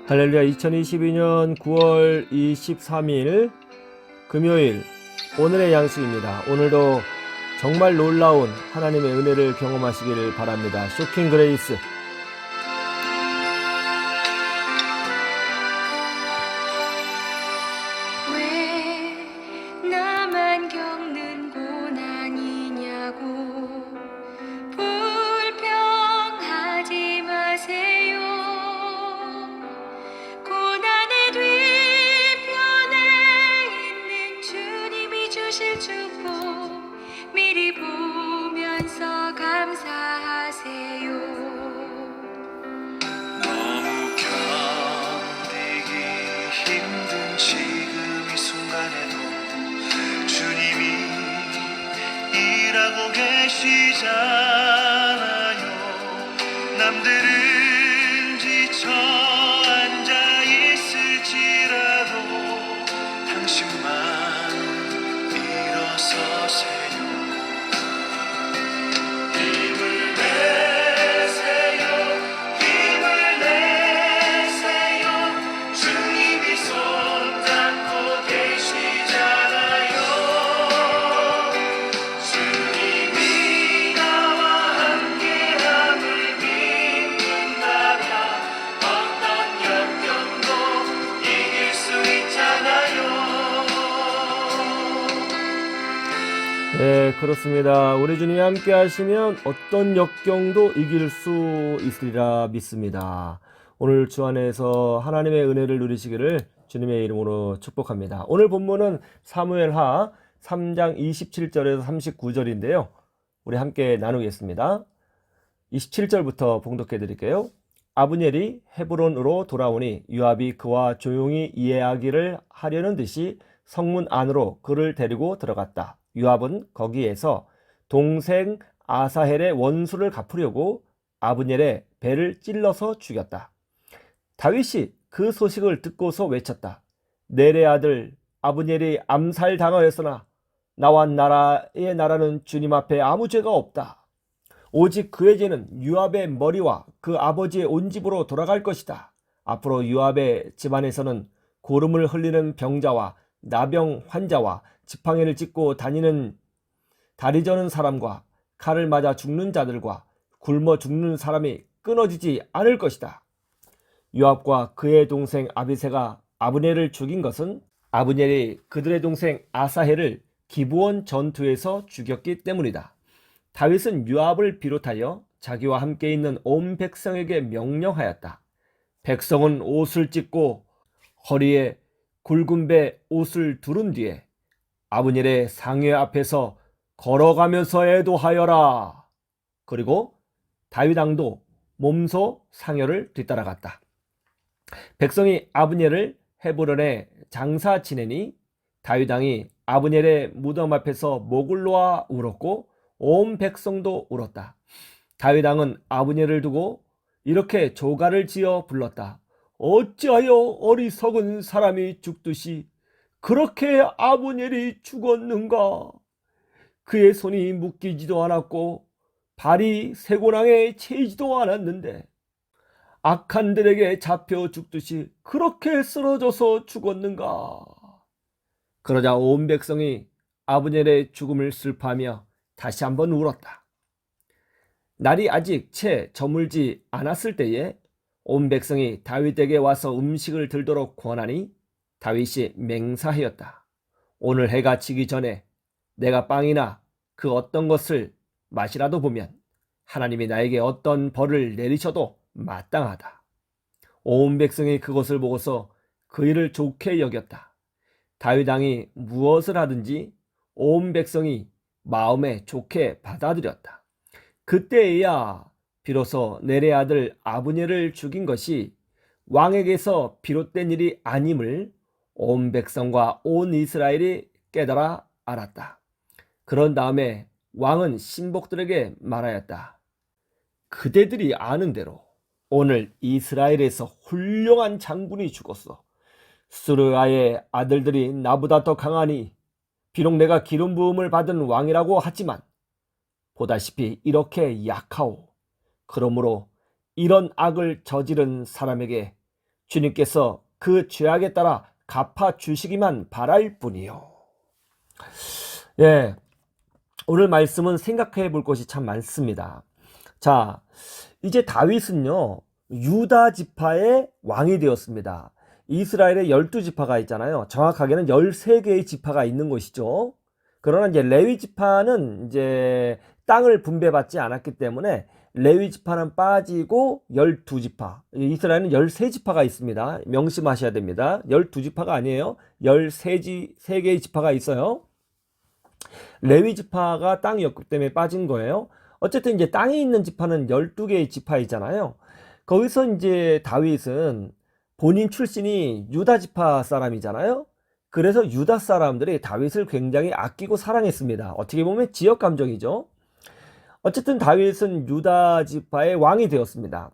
할렐루야. 2022년 9월 23일 금요일 오늘의 양식입니다. 오늘도 정말 놀라운 하나님의 은혜를 경험하시기를 바랍니다. 쇼킹 그레이스. 왜 나만 겪는 고난이냐고 불평하지 마세요. 고난의 뒤편에 있는 주님이 주실 축복 미리 보면서 감사하세요. 너무 견디기 힘든 지금 이 순간에도 주님이 일하고 계시잖아요. 남들은 지쳐 앉아 있을지라도 당신만 일어서세요. 힘을 내세요. 힘을 내세요. 주님이 손잡고 계시잖아요. 주님이 나와 함께함을 믿는다면 어떤 역경도 이길 수 있잖아요. 네, 그렇습니다. 우리 주님이 함께 하시면 어떤 역경도 이길 수 있으리라 믿습니다. 오늘 주 안에서 하나님의 은혜를 누리시기를 주님의 이름으로 축복합니다. 오늘 본문은 사무엘하 3장 27절에서 39절인데요. 우리 함께 나누겠습니다. 27절부터 봉독해 드릴게요. 아브넬이 헤브론으로 돌아오니 요압이 그와 조용히 이야기를 하려는 듯이 성문 안으로 그를 데리고 들어갔다. 요압은 거기에서 동생 아사헬의 원수를 갚으려고 아브넬의 배를 찔러서 죽였다. 다윗이 그 소식을 듣고서 외쳤다. 넬의 아들 아브넬이 암살당하였으나 나와 나라의 나라는 주님 앞에 아무 죄가 없다. 오직 그의 죄는 요압의 머리와 그 아버지의 온 집으로 돌아갈 것이다. 앞으로 요압의 집안에서는 고름을 흘리는 병자와 나병 환자와 지팡이를 짚고 다니는 다리 저는 사람과 칼을 맞아 죽는 자들과 굶어 죽는 사람이 끊어지지 않을 것이다. 요압과 그의 동생 아비새가 아브넬을 죽인 것은 아브넬이 그들의 동생 아사헬을 기브온 전투에서 죽였기 때문이다. 다윗은 요압을 비롯하여 자기와 함께 있는 온 백성에게 명령하였다. 백성은 옷을 찢고 허리에 굵은 배 옷을 두른 뒤에 아브넬의 상회 앞에서 걸어가면서 애도하여라. 그리고 다윗 왕도 몸소 상여를 뒤따라갔다. 백성이 아브넬을 헤브론에 장사 지내니 다윗 왕이 아브넬의 무덤 앞에서 목을 놓아 울었고 온 백성도 울었다. 다윗 왕은 아브넬을 두고 이렇게 조가를 지어 불렀다. 어찌하여 어리석은 사람이 죽듯이 그렇게 아브넬이 죽었는가? 그의 손이 묶이지도 않았고 발이 쇠고랑에 채이지도 않았는데 악한들에게 잡혀 죽듯이 그렇게 쓰러져서 죽었는가? 그러자 온 백성이 아브넬의 죽음을 슬퍼하며 다시 한번 울었다. 날이 아직 채 저물지 않았을 때에 온 백성이 다윗에게 와서 음식을 들도록 권하니 다윗이 맹세하였다. 오늘 해가 지기 전에 내가 빵이나 그 어떤 것을 맛이라도 보면 하나님이 나에게 어떤 벌을 내리셔도 마땅하다. 온 백성이 그것을 보고서 그 일을 좋게 여겼다. 다윗 왕이 무엇을 하든지 온 백성이 마음에 좋게 받아들였다. 그때에야 비로소 넬의 아들 아브넬을 죽인 것이 왕에게서 비롯된 일이 아님을 온 백성과 온 이스라엘이 깨달아 알았다. 그런 다음에 왕은 신복들에게 말하였다. 그대들이 아는 대로 오늘 이스라엘에서 훌륭한 장군이 죽었어. 스루야의 아들들이 나보다 더 강하니 비록 내가 기름 부음을 받은 왕이라고 하지만 보다시피 이렇게 약하오. 그러므로 이런 악을 저지른 사람에게 주님께서 그 죄악에 따라 갚아주시기만 바랄 뿐이요. 예, 오늘 말씀은 생각해 볼 것이 참 많습니다. 자, 이제 다윗은요, 유다 지파의 왕이 되었습니다. 이스라엘에 12지파가 있잖아요. 정확하게는 13개의 지파가 있는 것이죠. 그러나 이제 레위 지파는 이제 땅을 분배받지 않았기 때문에 레위 지파는 빠지고 12지파. 이스라엘은 13지파가 있습니다. 명심하셔야 됩니다. 12지파가 아니에요. 13개의 지파가 있어요. 레위 지파가 땅이 없기 때문에 빠진 거예요. 어쨌든 이제 땅이 있는 지파는 12개의 지파이잖아요. 거기서 이제 다윗은 본인 출신이 유다 지파 사람이잖아요. 그래서 유다 사람들이 다윗을 굉장히 아끼고 사랑했습니다. 어떻게 보면 지역 감정이죠. 어쨌든 다윗은 유다 지파의 왕이 되었습니다.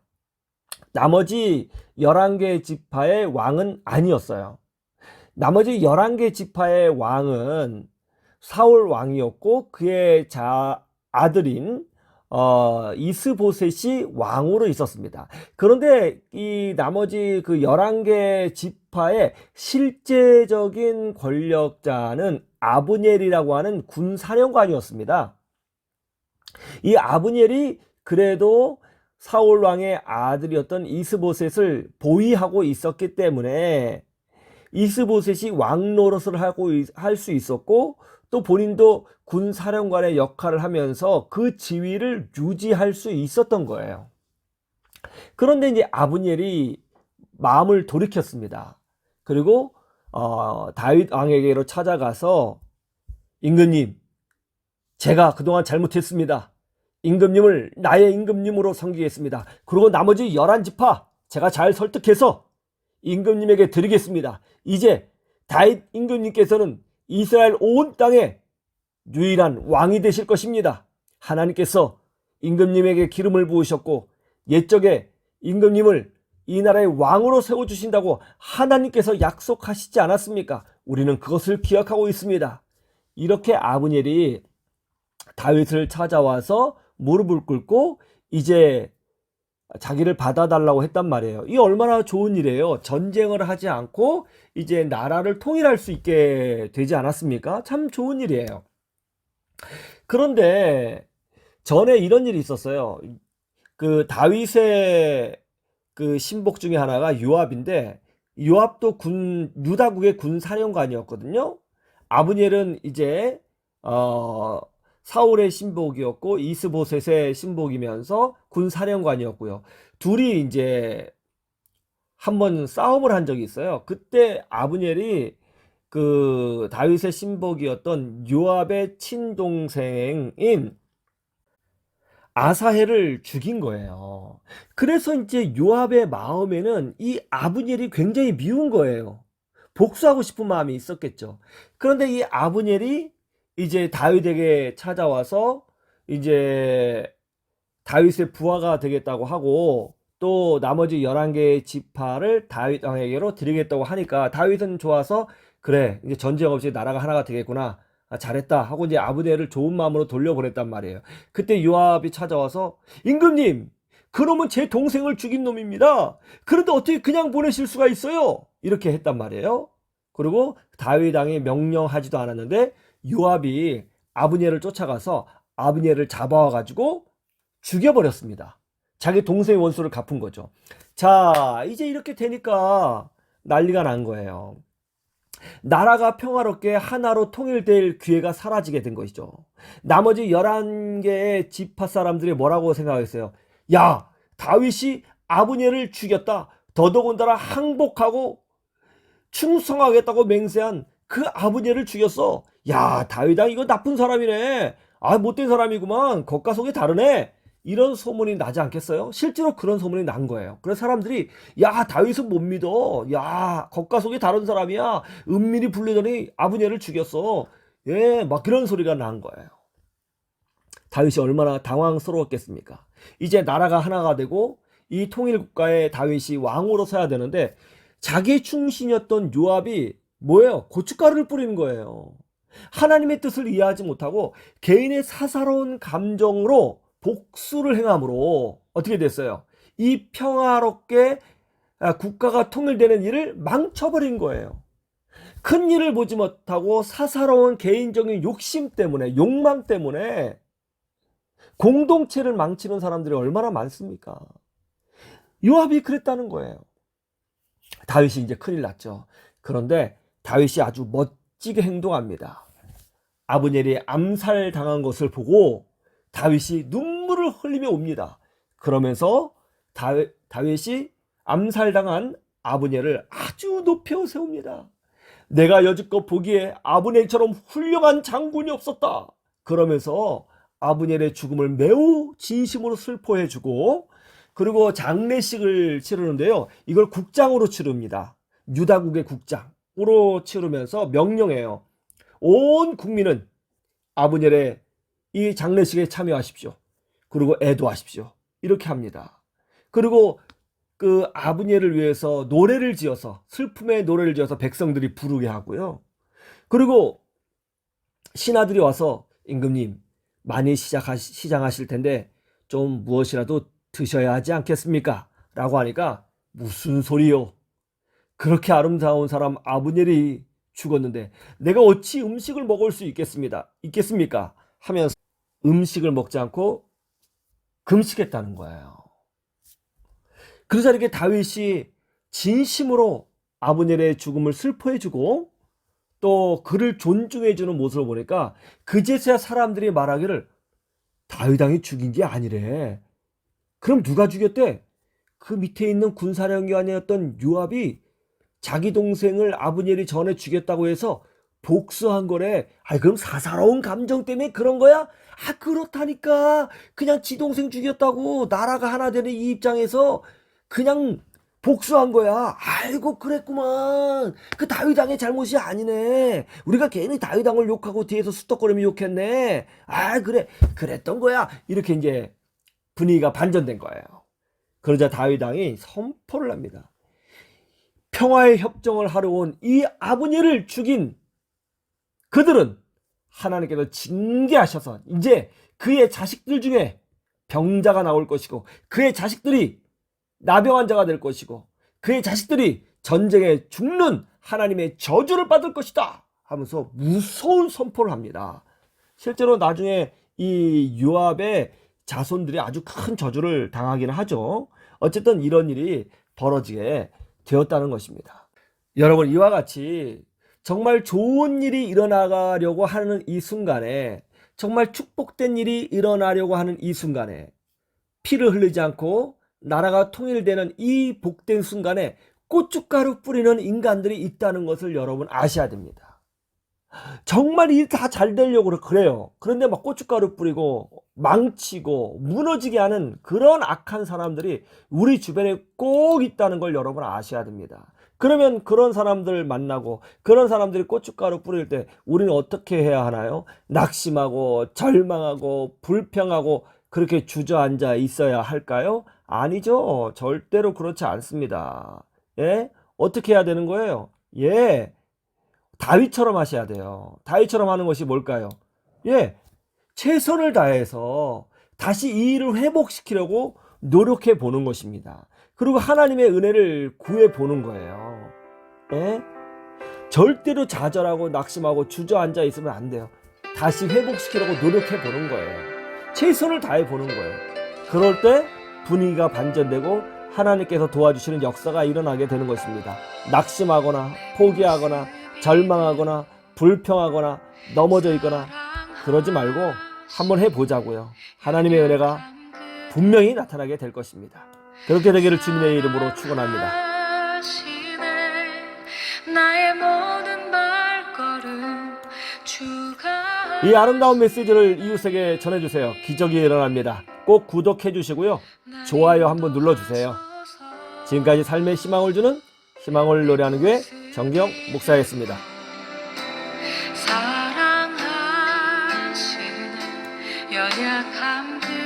나머지 11개 지파의 왕은 아니었어요. 나머지 11개 지파의 왕은 사울 왕이었고 그의 아들인 이스보셋이 왕으로 있었습니다. 그런데 이 나머지 그 11개 지파의 실제적인 권력자는 아브넬이라고 하는 군사령관이었습니다. 이 아브넬이 그래도 사울 왕의 아들이었던 이스보셋을 보위하고 있었기 때문에 이스보셋이 왕 노릇을 할 수 있었고 또 본인도 군사령관의 역할을 하면서 그 지위를 유지할 수 있었던 거예요. 그런데 이제 아브넬이 마음을 돌이켰습니다. 그리고 다윗 왕에게로 찾아가서 임금님, 제가 그동안 잘못했습니다. 임금님을 나의 임금님으로 섬기겠습니다. 그리고 나머지 11지파 제가 잘 설득해서 임금님에게 드리겠습니다. 이제 다윗 임금님께서는 이스라엘 온 땅에 유일한 왕이 되실 것입니다. 하나님께서 임금님에게 기름을 부으셨고 옛적에 임금님을 이 나라의 왕으로 세워주신다고 하나님께서 약속하시지 않았습니까? 우리는 그것을 기억하고 있습니다. 이렇게 아브넬이 다윗을 찾아와서 무릎을 꿇고 이제 자기를 받아달라고 했단 말이에요. 이 얼마나 좋은 일이에요. 전쟁을 하지 않고 이제 나라를 통일할 수 있게 되지 않았습니까? 참 좋은 일이에요. 그런데 전에 이런 일이 있었어요. 그 다윗의 그 신복 중에 하나가 요압인데, 요압도 유다국의 군사령관이었거든요. 아브넬은 이제 사울의 신복이었고 이스보셋의 신복이면서 군사령관이었고요. 둘이 이제 한번 싸움을 한 적이 있어요. 그때 아브넬이 그 다윗의 신복이었던 요압의 친동생인 아사헬을 죽인 거예요. 그래서 이제 요압의 마음에는 이 아브넬이 굉장히 미운 거예요. 복수하고 싶은 마음이 있었겠죠. 그런데 이 아브넬이 이제 다윗에게 찾아와서 이제 다윗의 부하가 되겠다고 하고 또 나머지 11개의 지파를 다윗 왕에게로 드리겠다고 하니까 다윗은 좋아서 그래, 이제 전쟁 없이 나라가 하나가 되겠구나. 잘했다 하고 이제 아브넬을 좋은 마음으로 돌려보냈단 말이에요. 그때 요압이 찾아와서 임금님, 그놈은 제 동생을 죽인 놈입니다. 그런데 어떻게 그냥 보내실 수가 있어요? 이렇게 했단 말이에요. 그리고 다윗 왕이 명령하지도 않았는데 요압이 아브넬을 쫓아가서 아브넬을 잡아와 가지고 죽여버렸습니다. 자기 동생의 원수를 갚은 거죠. 자, 이제 이렇게 되니까 난리가 난 거예요. 나라가 평화롭게 하나로 통일될 기회가 사라지게 된 것이죠. 나머지 11개의 지파 사람들이 뭐라고 생각했어요? 야, 다윗이 아브넬을 죽였다. 더더군다나 항복하고 충성하겠다고 맹세한 그 아브넬을 죽였어. 야, 다윗아 이거 나쁜 사람이네. 아, 못된 사람이구만. 겉과 속이 다르네. 이런 소문이 나지 않겠어요? 실제로 그런 소문이 난 거예요. 그래서 사람들이 야, 다윗은 못 믿어. 야, 겉과 속이 다른 사람이야. 은밀히 불리더니 아브넬을 죽였어. 예, 막 그런 소리가 난 거예요. 다윗이 얼마나 당황스러웠겠습니까? 이제 나라가 하나가 되고 이 통일국가의 다윗이 왕으로 서야 되는데 자기 충신이었던 요압이 뭐예요? 고춧가루를 뿌리는 거예요. 하나님의 뜻을 이해하지 못하고 개인의 사사로운 감정으로 복수를 행함으로 어떻게 됐어요? 이 평화롭게 국가가 통일되는 일을 망쳐버린 거예요. 큰 일을 보지 못하고 사사로운 개인적인 욕심 때문에, 욕망 때문에 공동체를 망치는 사람들이 얼마나 많습니까? 요압이 그랬다는 거예요. 다윗이 이제 큰일 났죠. 그런데 다윗이 아주 멋지게 행동합니다. 아브넬이 암살당한 것을 보고 다윗이 눈물을 흘리며 옵니다. 그러면서 다윗이 암살당한 아브넬을 아주 높여 세웁니다. 내가 여지껏 보기에 아브넬처럼 훌륭한 장군이 없었다. 그러면서 아브넬의 죽음을 매우 진심으로 슬퍼해주고, 그리고 장례식을 치르는데요. 이걸 국장으로 치릅니다. 유다국의 국장으로 치르면서 명령해요. 온 국민은 아브넬의 이 장례식에 참여하십시오. 그리고 애도하십시오. 이렇게 합니다. 그리고 그 아브넬을 위해서 노래를 지어서, 슬픔의 노래를 지어서 백성들이 부르게 하고요. 그리고 신하들이 와서 임금님 많이 시장하실 텐데 좀 무엇이라도 드셔야 하지 않겠습니까? 라고 하니까 무슨 소리요? 그렇게 아름다운 사람 아브넬이 죽었는데 내가 어찌 음식을 먹을 수 있겠습니까? 하면서 음식을 먹지 않고 금식했다는 거예요. 그러자 이렇게 다윗이 진심으로 아브넬의 죽음을 슬퍼해주고 또 그를 존중해주는 모습을 보니까 그제서야 사람들이 말하기를 다윗 왕이 죽인 게 아니래. 그럼 누가 죽였대? 그 밑에 있는 군사령관이었던 요압이 자기 동생을 아브넬이 전에 죽였다고 해서 복수한 거래. 그럼 사사로운 감정 때문에 그런 거야? 그렇다니까. 그냥 지 동생 죽였다고 나라가 하나 되는 이 입장에서 그냥 복수한 거야. 아이고 그랬구만. 그 다윗 왕의 잘못이 아니네. 우리가 괜히 다윗 왕을 욕하고 뒤에서 수덕거리며 욕했네. 그래 그랬던 거야. 이렇게 이제 분위기가 반전된 거예요. 그러자 다윗 왕이 선포를 합니다. 평화의 협정을 하러 온 이 아브넬을 죽인 그들은 하나님께서 징계하셔서 이제 그의 자식들 중에 병자가 나올 것이고 그의 자식들이 나병한 자가 될 것이고 그의 자식들이 전쟁에 죽는 하나님의 저주를 받을 것이다 하면서 무서운 선포를 합니다. 실제로 나중에 이 요압의 자손들이 아주 큰 저주를 당하기는 하죠. 어쨌든 이런 일이 벌어지게 되었다는 것입니다. 여러분, 이와 같이 정말 좋은 일이 일어나가려고 하는 이 순간에, 정말 축복된 일이 일어나려고 하는 이 순간에 피를 흘리지 않고 나라가 통일되는 이 복된 순간에 고춧가루 뿌리는 인간들이 있다는 것을 여러분 아셔야 됩니다. 정말 이 다 잘 되려고 그래요. 그런데 막 고춧가루 뿌리고 망치고 무너지게 하는 그런 악한 사람들이 우리 주변에 꼭 있다는 걸 여러분 아셔야 됩니다. 그러면 그런 사람들 만나고 그런 사람들이 고춧가루 뿌릴 때 우리는 어떻게 해야 하나요? 낙심하고 절망하고 불평하고 그렇게 주저앉아 있어야 할까요? 아니죠. 절대로 그렇지 않습니다. 예? 어떻게 해야 되는 거예요? 다윗처럼 하셔야 돼요. 다윗처럼 하는 것이 뭘까요? 최선을 다해서 다시 이 일을 회복시키려고 노력해 보는 것입니다. 그리고 하나님의 은혜를 구해 보는 거예요. 절대로 좌절하고 낙심하고 주저앉아 있으면 안 돼요. 다시 회복시키려고 노력해 보는 거예요. 최선을 다해 보는 거예요. 그럴 때 분위기가 반전되고 하나님께서 도와주시는 역사가 일어나게 되는 것입니다. 낙심하거나 포기하거나 절망하거나 불평하거나 넘어져 있거나 그러지 말고 한번 해보자고요. 하나님의 은혜가 분명히 나타나게 될 것입니다. 그렇게 되기를 주님의 이름으로 축원합니다. 이 아름다운 메시지를 이웃에게 전해주세요. 기적이 일어납니다. 꼭 구독해 주시고요. 좋아요 한번 눌러주세요. 지금까지 삶의 희망을 주는 희망을 노래하는 교회 정기영 목사였습니다. 사랑하시는 연약함들